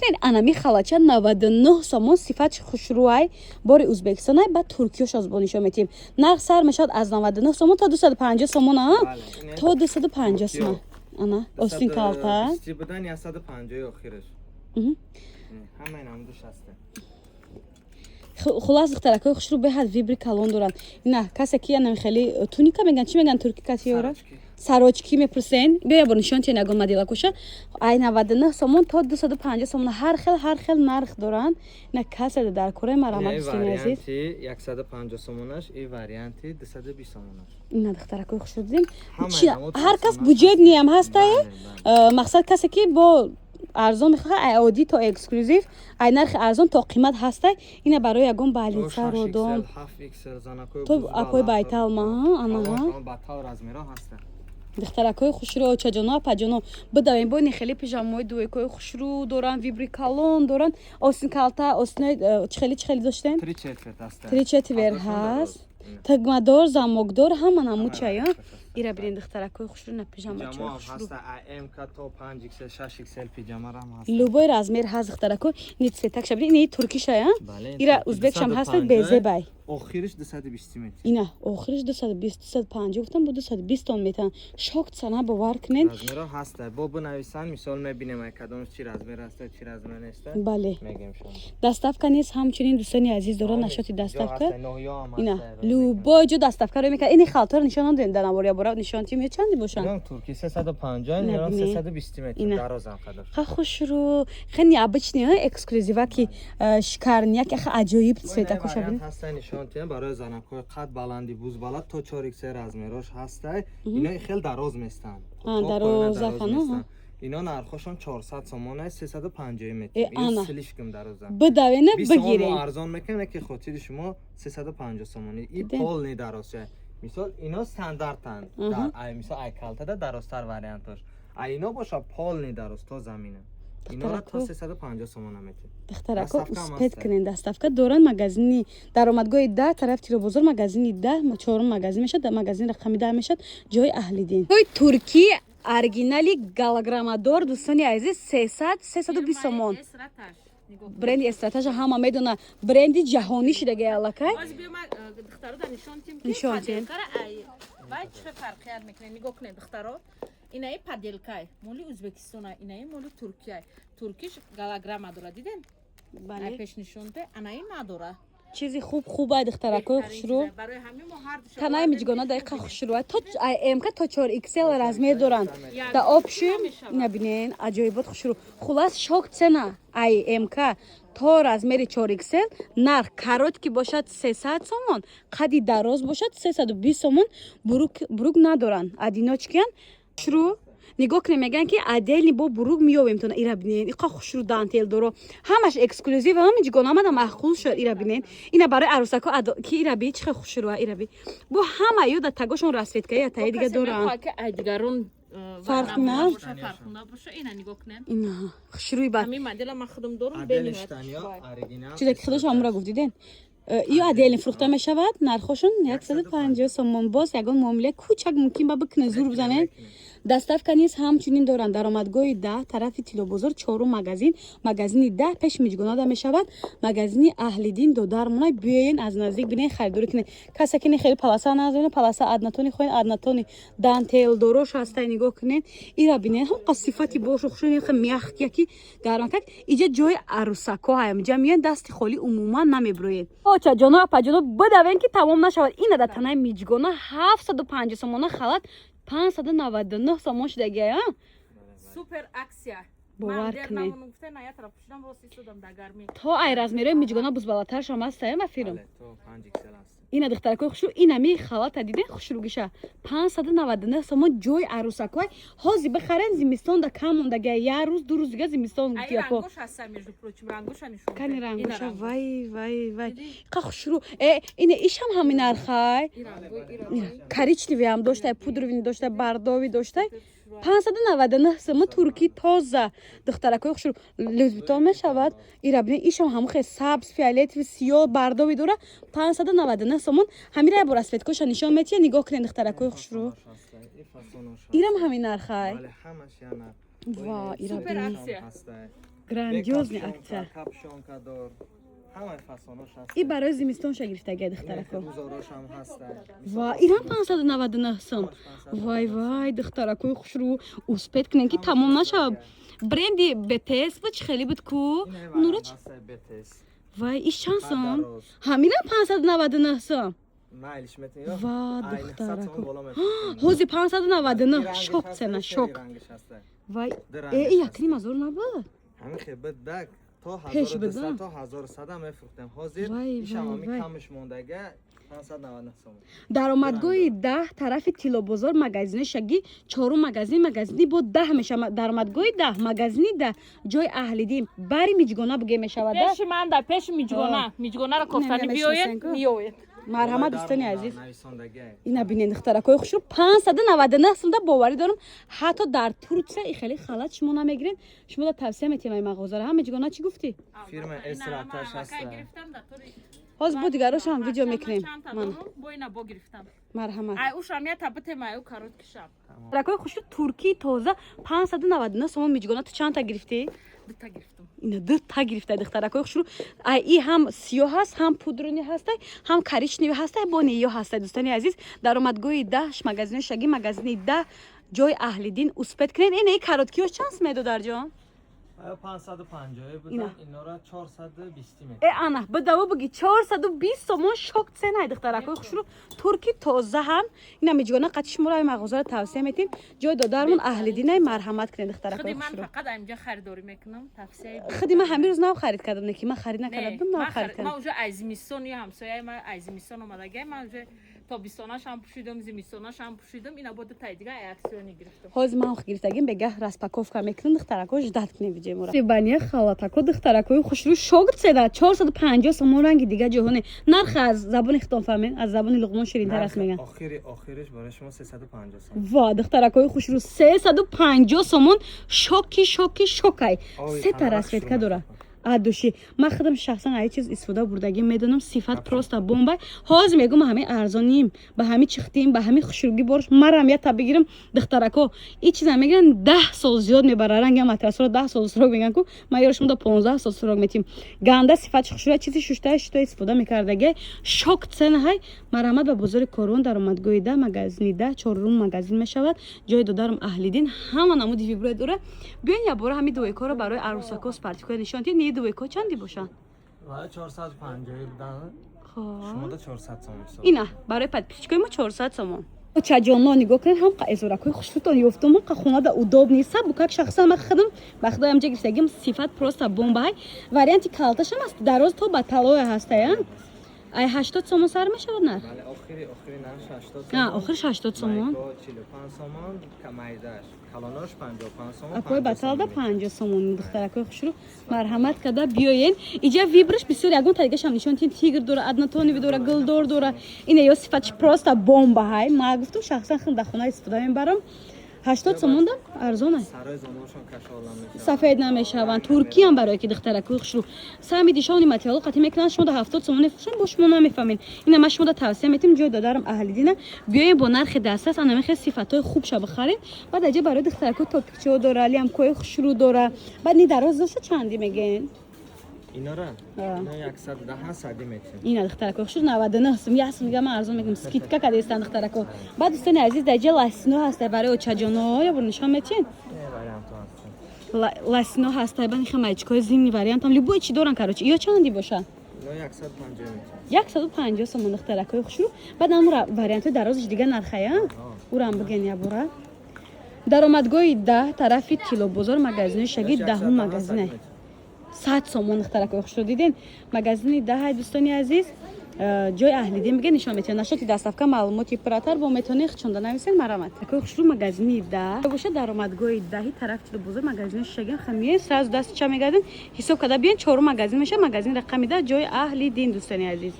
کنین انمی خالچه 99 سومون صفت خوشروهای باری ازبکستان های بعد ترکیهش از بانیشو میتیم نرخ سر میشد از 99 سومون تا 250 سومون ها تا 250 سومون انا اوستین کالتا بیستی بدن یا 150 آخرش همه این هم دوش هسته خلاص اختراکای خوش رو به حد ویبری کالون دارن نه کسی که نمی خیلی تونیکا میگن چی میگن ترکی کسی یاره ساروچکی میپرسین بیا با نشان چه نگون مدیلا کوشه ای 99 سومون تا 250 سومون هر خیل نرخ دارن نه کسی در کره مرامت استین عزیز 150 سومونش این وریانتی 220 سومونش نه اختراکای خوش رو دیدین هر کس بودجه نیم هسته مقصد کسی که با ارزان میخواد عادی تا اکسکلوزیو ای نرخ ارزان تا قیمت هسته اینه برای یگون بالینسا رو دون تو اپای بایتال ما انا باتال رزمیرا هسته دخترکای خوش رو چجانا پجانا بدوین بو خیلی پیژامای دویکای خوش رو دوران ویبری کالون دوران اوستین کالتا اوستین چخلی داشتن تریچتور هست تگمادور زاموگدور همون چایا ایرا برین دخترکای خوش رو نه پیژاما چه خوش رو ام کا تو 5 XL 6 XL پیژاما رام هست لوبای رزمیر هست دخترکای نیت سیتاک شبری این ترکیش ها ایرا ازبک شم هست بیزه بای آخرش 220 متر اینا آخرش 220 250 گفتم بود 220 تن میتن شوک سنا باور کنین رزمیرا هست با بنویسن مثال میبینیم کدومش چی رزمیر هست چی رزمیر نیست بله میگم شما دستافکا نیست همچنین دوستانی عزیز دارن نشاتی دستافکا اینا لوبای جو دستافکا رو میکنه این خاطر نشان دادن دنواریا برا نشان تیم چندی باشن ایران ترکی 350 ایران 320 متر درازم قدر خوش رو خیلی обычный эксклюзива که شکرنیا که عجایب سویتا کوشابین هستن نشان تیم برای زنکای قد بلندی بوز بالا تا 4 XL رزمیراش هسته اینا خیلی دراز میستن دراز خانم اینا نرخشون 400 سومونه 350 متر این سلیشکم درازم بدوینه بگیرین ارزان میکنه که خاطر شما 350 سومونه این پول نی درازه مثال اینا استانداردن در مثال ای کالتا درازتر وریانتش اینا باشه پول نی دراز تا زمینه اینا تا 350 سومونه میته دخترکو اسپت کنین دستافکا دوران مغازینی درآمدگاه 10 طرف تیرو بزرگ مغازینی 10 چهارم مغازین میشه مغازین رقمی 10 میشه جای اهل دین توی ترکی оригинали голограммадор дӯстони азиз 320 сомон бренди استراتژ ҳама медона бренди ҷаҳонӣ шудаги аллакай нишон тем вай чӣ фарқият мекунад нигоҳ кунед духтаро инаи паделкай моли ӯзбекистона инаи моли туркия туркиш голограмма дора диден бале пешнишонда анаи надора چیزی خوب باید دخترکای خوش رو تنای میجگانا دقیقا خوش رو تو امکا تا 4 XL رزمیر دارن دا آپشن نبینین عجایبات خوش رو خلاص شوک چنا ای امکا تا رزمیر 4 XL نرخ کاروت که باشد 300 سومون قدی دراز باشد 320 سومون بروک ندارن ادینا چکن شروع نگاه کنیم میگن که عدل با بروگ میابیم تو ایرا بینین این خوش رو دانتل دارو همش اکسکلوزیو هم میگن آمد معقول شد ایرا بینین اینا برای عروسکا که ایرا بی چه خوش رو ایرا بی با همه یو د تگاشون رسید که تا دیگه دورن که ادگارون فرق نه باشه اینا نگاه کنن اینا خوش روی بعد همین مدل ما خودم دارم ببینید چیزی که خودش هم را گفتیدین یا عدل فروخته می شود نرخشون 150 سومون باز یگان معامله کوچک ممکن با بکنه زور بزنن دستافکا نیز همچنین دارن درآمدگاه 10 طرف تیلو بزرگ چهارم مغازین 10 پیش میجگانا می شود مغازین اهل دین دو درمونای بیاین از نزدیک ببینین خریداری کنین کسی که خیلی پلاسا نذارین پلاسا ادناتونی خوین ادناتونی دانتل دروش هست نگاه کنین ایرا ببینین هم قصیفتی باش خوشون خیلی میخ کی گرمکک اینجا جای عروسکا هم جمعیت دست خالی عموما نمیبروین آچا جانا پجانا بدوین که تمام نشود این د تنای میجگانا 750 سومون خلات 599 سومون شده ها سوپر اکسیا باور کنید تا ای رزمیره میجگانا بوز بالاتر شما هسته ما فیلم اینا دخترکای خوشو اینا می خالات دیدن خوش رو گیشه 599 سومون جای عروسکای هازی بخرن زمستون دا کم مونده یه روز دو روز دیگه زمستون ای رنگوش هستن میجو پروچم رنگوش نشون کنی رنگوش وای خوش رو اینا ایش هم همین ارخای کریچتی هم داشته پودروی داشته برداوی داشته 599 سومون ترکی تازه دخترکای خوش رو لوزبیتون میشود ایرا ببین ایشم هم خیلی سبز فیالت و سیاه برداوی داره 599 سومون همین را براسفت کوش نشون میتیه نگاه کنین دخترکای خوش رو ایرم همین نرخای بله همش یا نه وا ایرا ببین грандиозный акция. Капшонка дор. Ҳамаи фасонош ҳаст. И барои зимистон шагирифтага духтарако. Рӯзорош ҳам ҳаста. Ва инам 599 сом. Вай духтаракои хушрӯ успед кунем ки тамом нашав. Бренди BTS буд хеле буд ку. Нура BTS. вай иш чанд сом? Ҳаминам 599 сом. Майлиш метинё. Ва духтарако. Ҳози 599 шок цена шок. Вай якни мазур набуд. ҳамин хебет дак то Пеш 1200 бидам. то 1100 мефурӯхтем. ҳозир Вай, ишамоми вай. камш мондага 599 сом. даромадгоҳи 10 тарафи тилобозор магазини шаги чорум магазини бо 10 мешава. даромадгоҳи 10 магазини 10 ҷои аҳлидин бари миҷгона буге мешавад. пеши манда пеши миҷгонаро кофтани биёед миёед. марҳамат дӯстони азиз, нависондагӣ. ина бинед духтаракои хушрӯ 599 сомда боварӣ дорам. ҳатто дар Турция и хеле халат шумо намегиред. шумо да тавсия метиҳем ай мағозаро. ҳам миҷгона чӣ гуфтӣ? Фирма Эсраташ ҳаста. ҳозир бо дигарошам видео мекунем. марҳамат. ай ушам я табитем ай короткишам. духтаракои хушрӯ туркии тоза 599 сом миҷгона. ту чанд та гирифтӣ? дута гирифтам. ина ду та гирифтай духтаракои хушрӯ. ай и ҳам сиёҳ ҳаст, ҳам пудрони ҳастай, ҳам коричневи ҳастай, бо неё ҳастай. дӯстони азиз, даромадгоҳи 10 магазини шаги магазини 10 ҷои аҳлидин успед кунед. ин короткиёш чанд медодарҷон? 550 будан инора 420 метр. ана бадава буги 420 сомон шок ценаи духтаракои хушрӯ. турки тоза ҳам ина миҷгона қати шуморо ай мағозаро тавсия метиҳем. ҷои додармон аҳлидинай марҳамат кунед духтаракои худи ман хушрӯ. фақат амҷа харидорӣ мекунам тавсияи худи ман ҳамин рӯз нав харид кардам, не ки ман харид накардам, нав харид ман кардам. уже ай зимистон ё ҳамсояи ман ай зимистон омадагай ман уже тобистонашам пӯшидам зимистонашам пӯшидам. ина бо ду таи дига ай аксиони гирифтам. ҳозир ман гирифтагим бегаҳ распаковка мекунам. духтаракои ждат кунем видеоморо. бания халатако духтаракои хушрӯ шок цена 450 сомон ранги дига ҷоҳоне. нарх аз забони хитон фаҳмед, аз забони луқмон ширинтар аст меган. охириш барои шумо 350 сом. ва духтаракои хушрӯ 350 сомон шокай. се та расветка дора. адуши ман худам шахсан ай чиз истифода бурдагим медонам. сифат просто бомбай. ҳозир мегум ҳамин арзоним, ба ҳамин чихтим, ба ҳамин хушрӯгӣ борш марам я та бигирам. духтарако и чиза мегиран 10 сол зиёд мебара. ранги матрасро 10 сол сурок меган ку ма ёршум да 15 сол сурок метим. ганда сифати хушрӯ чизи шуштай истифода мекардагай. шок цена ҳай. марҳамат ба бозори корон даромадгоҳи 10 магазини 10 чорум магазин мешавад. ҷои додарам аҳлидин ҳама намуди виброя дора. биён я бора ҳамин дуойкоро барои арӯсако спартикоя нишон диҳед. не дуойко чанди бошад? ва 450 будан. шумо да 400 сом ҳисоб. ина барои подписчикои мо 400 сомон. чаҷонло нигоҳ кунед. ҳам эзоракои хушрӯтон ёфтум. қа хонада удобни сабу как шахсан ма хадам ба худои амҷа гирифтагим сифат просто бомбай. варианти калташам аст дароз то ба талоя ҳастая. ай 80 сомон сар мешавад нар? бале охири нарх 80 сомон. охириш 80 сомон. 45 сомон, камайдаш. калонош 55 сомон. акои баталда 50 сомон. духтаракои хушрӯ марҳамат када биёен. иҷа вибраш бисёр ягон тарикашам нишон тин тигр дора, аднатониви дора, гулдор дора. ина ё сифатш просто бомба ҳай. ма гуфтам шахсан худам да хона истифода мебарам. 80 сомон дам арзон аст. сарои зоношон кашола мешавад. сафед намешаванд. турки ам барое ки духтаракои хушрӯ сами дишони материал қати мекунанд. шумо да 70 сомон мефурӯшанд бо шумо намефаҳмед. ина ма шумо да тавсия метим. ҷои додарам аҳлидина биёем бо нархи дастас ана мехе сифатҳои хубша бихарем. баъд аҷа барои духтаракои топикчао дора, лиамкои хушрӯ дора. баъд ни дароз доша чанди мегӯен? инора ина 110 сади метим. ина духтаракои хушрӯ 99 сом. я сум мегам арзон мегам. скидка кадестан духтарако. баъд дӯстони азиз даҷа ласино ҳастай барои очаҷоно ё бур нишон метин. вариант аст. ласино ҳастай бани хамаичкои зимни вариантам любой чи доран карочи. ё чанди боша? 150 сомон духтаракои хушрӯ. баъд ам вариантои дарозиш дига нархая. урам биген я бора. даромадгоҳи 10 тарафи тилобозор магазини шаги 10 магазине 100 сомон духтаракои хушрӯ диден. магазини 10 ҳай дӯстони азиз. ҷои аҳлидин биге нишон метиҳад. нашоти дастафка маълумоти пурратар бо метони хичонда нависед. марҳамат. акои хушрӯ магазини 10 боша даромадгоҳи 10 тарафи тилобозор магазини шаги хамиен сразу дасти ча мегардин ҳисоб када биен чорум магазин меша. магазини рақами 10 ҷои аҳлидин дӯстони азиз.